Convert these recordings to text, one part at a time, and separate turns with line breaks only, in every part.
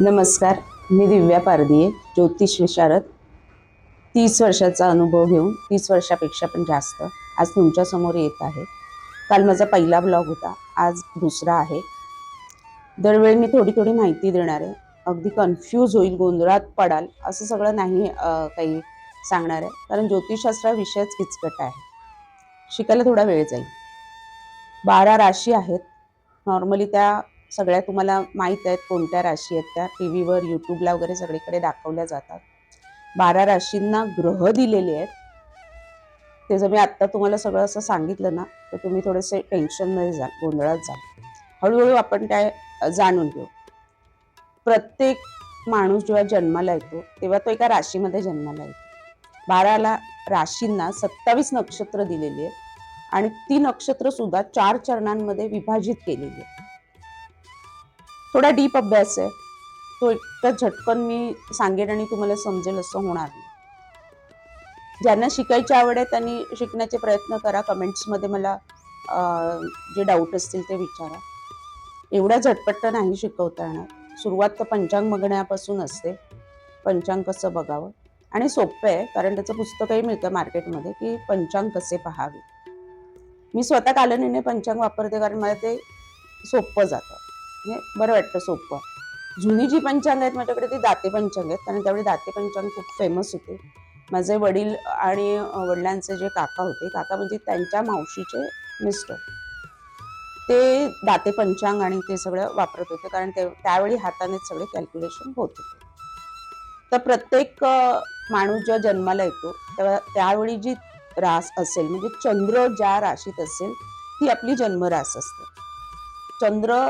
नमस्कार. मी दिव्या पारदीये, ज्योतिष विशारद. 30 वर्षाचा अनुभव घेऊन 30 वर्षापेक्षा पण जास्त आज तुमच्यासमोर येत आहे. काल माझा पहिला ब्लॉग होता, आज दुसरा आहे. दरवेळी मी थोडी थोडी माहिती देणार आहे. अगदी कन्फ्यूज होईल, गोंधळात पडाल असं सगळं नाही काही सांगणार आहे, कारण ज्योतिषशास्त्र हा विषयच किचकट आहे. शिकायला थोडा वेळ जाईल. 12 राशी आहेत. नॉर्मली त्या सगळ्या तुम्हाला माहीत आहेत कोणत्या राशी आहेत. त्या टी व्हीवर, यूट्यूबला वगैरे सगळीकडे दाखवल्या जातात. 12 राशींना ग्रह दिलेले आहेत. ते जर मी आत्ता तुम्हाला सगळं असं सांगितलं ना, तर तुम्ही थोडेसे टेन्शनमध्ये जाल, गोंधळात जाल. हळूहळू आपण काय जाणून घेऊ. प्रत्येक माणूस जेव्हा जन्माला येतो तेव्हा तो एका राशीमध्ये जन्माला येतो. 12 राशींना 27 नक्षत्र दिलेली आहेत आणि ती नक्षत्र सुद्धा 4 चरणांमध्ये विभाजित केलेली आहेत. थोडा डीप अभ्यास आहे तो, इतका झटकन मी सांगेन आणि तुम्हाला समजेल असं होणार नाही. ज्यांना शिकायची आवड आहे त्यांनी शिकण्याचे प्रयत्न करा. कमेंट्समध्ये मला जे डाऊट असतील ते विचारा. एवढ्या झटपट नाही शिकवता येणार. सुरुवात तर पंचांग बघण्यापासून असते. पंचांग कसं बघावं आणि सोपं आहे, कारण त्याचं पुस्तकही मिळतं मार्केटमध्ये की पंचांग कसे पहावे. मी स्वतः कालनीने पंचांग वापरते, कारण मला ते सोपं जातं, म्हणजे बरं वाटतं सोपं. जुनी जी पंचांग आहेत माझ्याकडे ती दाते पंचांग आहेत, कारण त्यावेळी दाते पंचांग खूप फेमस होते. माझे वडील आणि वडिलांचे जे काका होते, काका म्हणजे त्यांच्या मावशीचे मिस्टर, ते दाते पंचांग आणि ते सगळं वापरत होते, कारण त्यावेळी हातानेच सगळे कॅल्क्युलेशन होत होते. तर प्रत्येक माणूस जेव्हा जन्माला येतो तेव्हा त्यावेळी जी रास असेल, म्हणजे चंद्र ज्या राशीत असेल ती आपली जन्मरास असते. चंद्र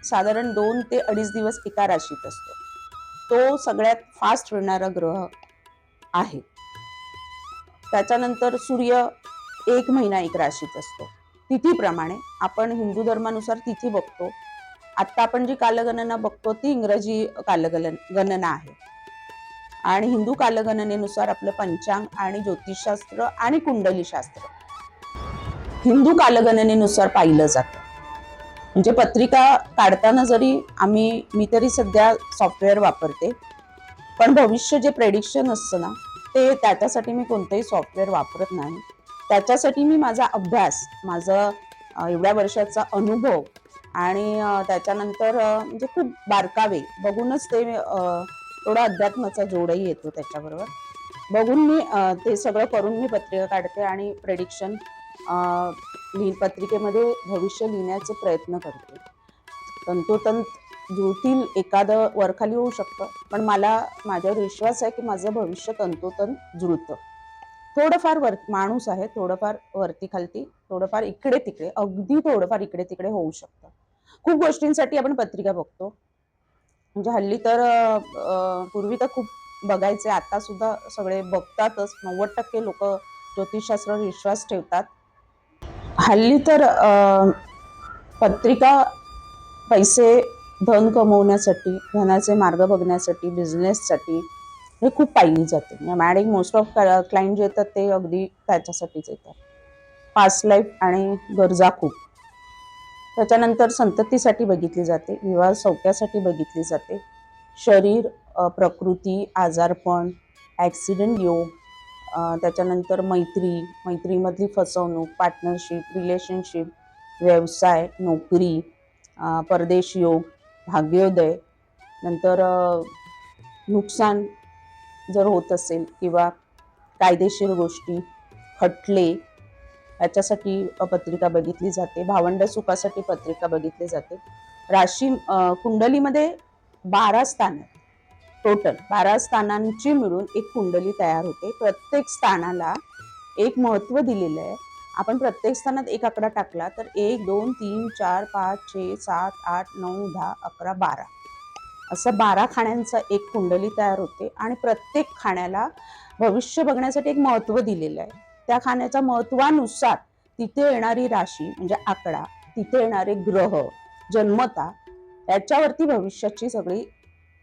साधारण 2 ते 2.5 दिवस एका राशीत असतो. तो सगळ्यात फास्ट फिरणारा ग्रह आहे. त्याच्यानंतर सूर्य 1 महिना एक राशीत असतो. तिथीप्रमाणे आपण हिंदू धर्मानुसार तिथी बघतो. आता आपण जी कालगणना बघतो ती इंग्रजी कालगणना आहे, आणि हिंदू कालगणनेनुसार आपलं पंचांग आणि ज्योतिषशास्त्र आणि कुंडलीशास्त्र हिंदू कालगणनेनुसार पाहिलं जातं. म्हणजे पत्रिका काढताना जरी मी तरी सध्या सॉफ्टवेअर वापरते, पण भविष्य जे प्रेडिक्शन असतं ना, ते त्याच्यासाठी मी कोणतंही सॉफ्टवेअर वापरत नाही. त्याच्यासाठी मी माझा अभ्यास, माझं एवढ्या वर्षाचा अनुभव आणि त्याच्यानंतर म्हणजे खूप बारकावे बघूनच ते थोडा अध्यात्माचा जोडही येतो त्याच्याबरोबर. बघून मी ते सगळं करून मी पत्रिका काढते आणि प्रेडिक्शन पत्रिकेमध्ये भविष्य लिहिण्याचे प्रयत्न करते. तंतोतंत जुळतील, एखादं वरखाली होऊ शकतं, पण मला माझ्यावर विश्वास आहे की माझं भविष्य तंतोतंत जुळतं. थोडंफार माणूस आहे, थोडंफार वरती खालती, थोडंफार इकडे तिकडे, अगदी थोडंफार इकडे तिकडे होऊ शकतं. खूप गोष्टींसाठी आपण पत्रिका बघतो. म्हणजे हल्ली तर पूर्वी तर खूप बघायचे, आता सुद्धा सगळे बघतातच. 90% लोक ज्योतिषशास्त्रावर विश्वास ठेवतात. हल्ली तर पत्रिका पैसे, धन कमवण्यासाठी, धनाचे मार्ग बघण्यासाठी, बिझनेससाठी हे खूप पाहिली जाते. माझ्याकडे मोस्ट ऑफ क्लायंट जे येतात ते अगदी त्याच्यासाठीच येतात. पास्ट लाईफ आणि गरजा खूप. त्याच्यानंतर संततीसाठी बघितली जाते, विवाह सौख्यासाठी बघितली जाते, शरीर, प्रकृती, आजारपण, ॲक्सिडेंट योग, त्याच्यानंतर मैत्रीमधली फसवणूक, पार्टनरशिप, रिलेशनशिप, व्यवसाय, नोकरी, परदेश योग, भाग्योदय, नंतर नुकसान जर होत असेल किंवा कायदेशीर गोष्टी, खटले, याच्यासाठी पत्रिका बघितली जाते. भावंड सुखासाठी पत्रिका बघितली जाते. राशी कुंडलीमध्ये 12 स्थान आहेत. टोटल 12 स्थानांची मिळून एक कुंडली तयार होते. प्रत्येक स्थानाला एक महत्व दिलेलं आहे. आपण प्रत्येक स्थानात एक आकडा टाकला तर 1 2 3 4 5 6 7 8 9 10 11 12 असं 12 खाण्यांचा एक कुंडली तयार होते, आणि प्रत्येक खाण्याला भविष्य बघण्यासाठी एक महत्व दिलेलं आहे. त्या खाण्याच्या महत्वानुसार तिथे येणारी राशी म्हणजे आकडा, तिथे येणारे ग्रह जन्मता, याच्यावरती भविष्याची सगळी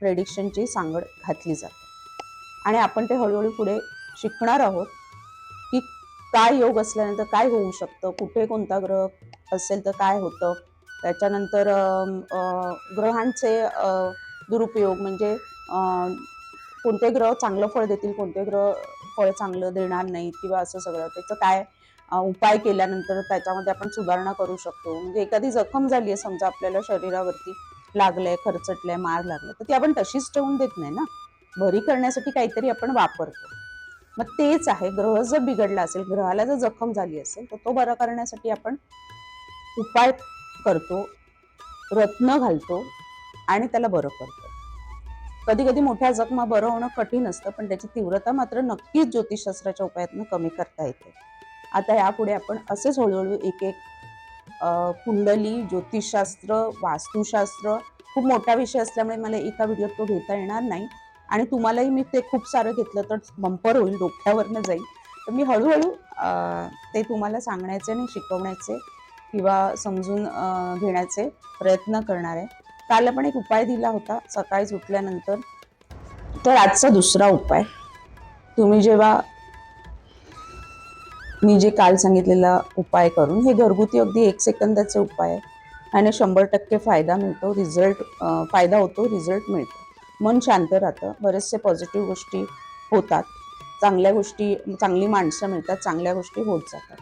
प्रेडिक्शनची सांगड घातली जाते. आणि आपण ते हळूहळू पुढे शिकणार आहोत की काय योग असल्यानंतर काय होऊ शकतं, कुठे कोणता ग्रह असेल तर काय होतं. त्याच्यानंतर ग्रहांचे दुरुपयोग म्हणजे कोणते ग्रह चांगलं फळ देतील, कोणते ग्रह फळ चांगलं देणार नाही, किंवा असं सगळं त्याचं काय उपाय केल्यानंतर त्याच्यामध्ये आपण सुधारणा करू शकतो. म्हणजे एखादी जखम झाली आहे समजा आपल्याला शरीरावरती, लागलंय, खरचटलंय, मार लागलाय, तर ती आपण तशीच ठेवून देत नाही ना, बरी करण्यासाठी काहीतरी आपण वापरतो. मग तेच आहे, ग्रह जर बिघडला असेल, ग्रहाला जर जखम झाली असेल, तर तो बरा करण्यासाठी आपण उपाय करतो, रत्न घालतो आणि त्याला बरं करतो. कधी कधी मोठ्या जखमा बरं होणं कठीण असतं, पण त्याची तीव्रता मात्र नक्कीच ज्योतिषशास्त्राच्या उपायातून कमी करता येते. आता यापुढे आपण असेच हळूहळू एक एक कुंडली, ज्योतिषशास्त्र, वास्तुशास्त्र, खूप मोठा विषय असल्यामुळे मला एका व्हिडिओत तो घेता येणार नाही, आणि तुम्हालाही मी ते खूप सारं घेतलं तर बंपर होईल, डोक्यावरनं जाईल. तर मी हळूहळू ते तुम्हाला सांगण्याचे आणि शिकवण्याचे किंवा समजून घेण्याचे प्रयत्न करणार आहे. काल आपण एक उपाय दिला होता सकाळी उठल्यानंतर, तर आजचा दुसरा उपाय, तुम्ही जेव्हा मी जे काल सांगितलेला उपाय करून, हे घरगुती अगदी 1 सेकंदाचे उपाय आहे आणि 100% फायदा मिळतो, फायदा होतो, रिझल्ट मिळतो, मन शांत राहतं, बरेचसे पॉझिटिव्ह गोष्टी होतात, चांगल्या गोष्टी, चांगली माणसं मिळतात, चांगल्या गोष्टी होत जातात.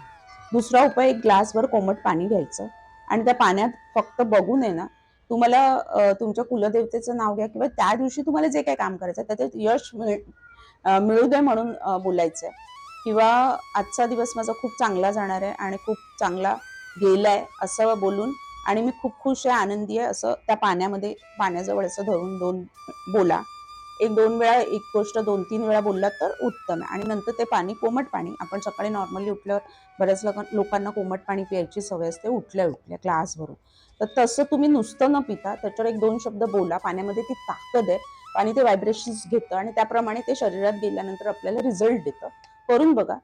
दुसरा उपाय, एक ग्लासभर कोमट पाणी घ्यायचं आणि त्या पाण्यात फक्त बघू नये ना, तुम्हाला तुमच्या कुलदेवतेचं नाव घ्या, किंवा त्या दिवशी तुम्हाला जे काही काम करायचं त्याच्यात यश मिळू दे म्हणून बोलायचंय, किंवा आजचा दिवस माझा खूप चांगला जाणार आहे आणि खूप चांगला गेलाय असं बोलून, आणि मी खूप खुश आहे, आनंदी आहे, असं त्या पाण्याजवळ असं धरून बोला. 1-2 वेळा एक गोष्ट 2-3 वेळा बोललात तर उत्तम आहे. आणि नंतर ते पाणी, कोमट पाणी, आपण सकाळी नॉर्मली उठल्यावर बऱ्याच लोकांना कोमट पाणी प्यायची सवय असते उठल्या उठल्या ग्लास भरून, तर तसं तुम्ही नुसतं न पिता त्याच्यावर 1-2 शब्द बोला. पाण्यामध्ये ती ताकद आहे, पाणी ते व्हायब्रेशन्स घेतं आणि त्याप्रमाणे ते शरीरात गेल्यानंतर आपल्याला रिझल्ट देतं. करून बघा,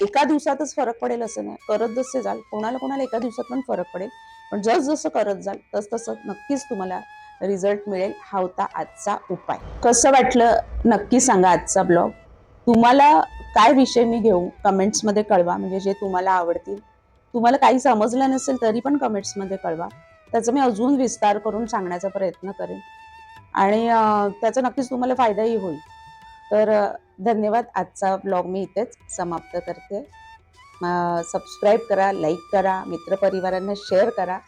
एका दिवसातच फरक पडेल असं नाही, करत जसे जाल, कोणाला कोणाला एका दिवसात पण फरक पडेल, पण जसं करत जाल तसं नक्कीच तुम्हाला रिझल्ट मिळेल. हा होता आजचा उपाय. कसं वाटलं नक्की सांगा आजचा ब्लॉग. तुम्हाला काय विषय मी घेऊ कमेंट्समध्ये कळवा, म्हणजे जे तुम्हाला आवडतील. तुम्हाला काही समजलं नसेल तरी पण कमेंट्समध्ये कळवा, त्याचा मी अजून विस्तार करून सांगण्याचा प्रयत्न करेन, आणि त्याचा नक्कीच तुम्हाला फायदाही होईल. तर धन्यवाद. आजचा ब्लॉग मी इथेच समाप्त करते. सबस्क्राईब करा, लाईक करा, मित्रपरिवारांना शेअर करा.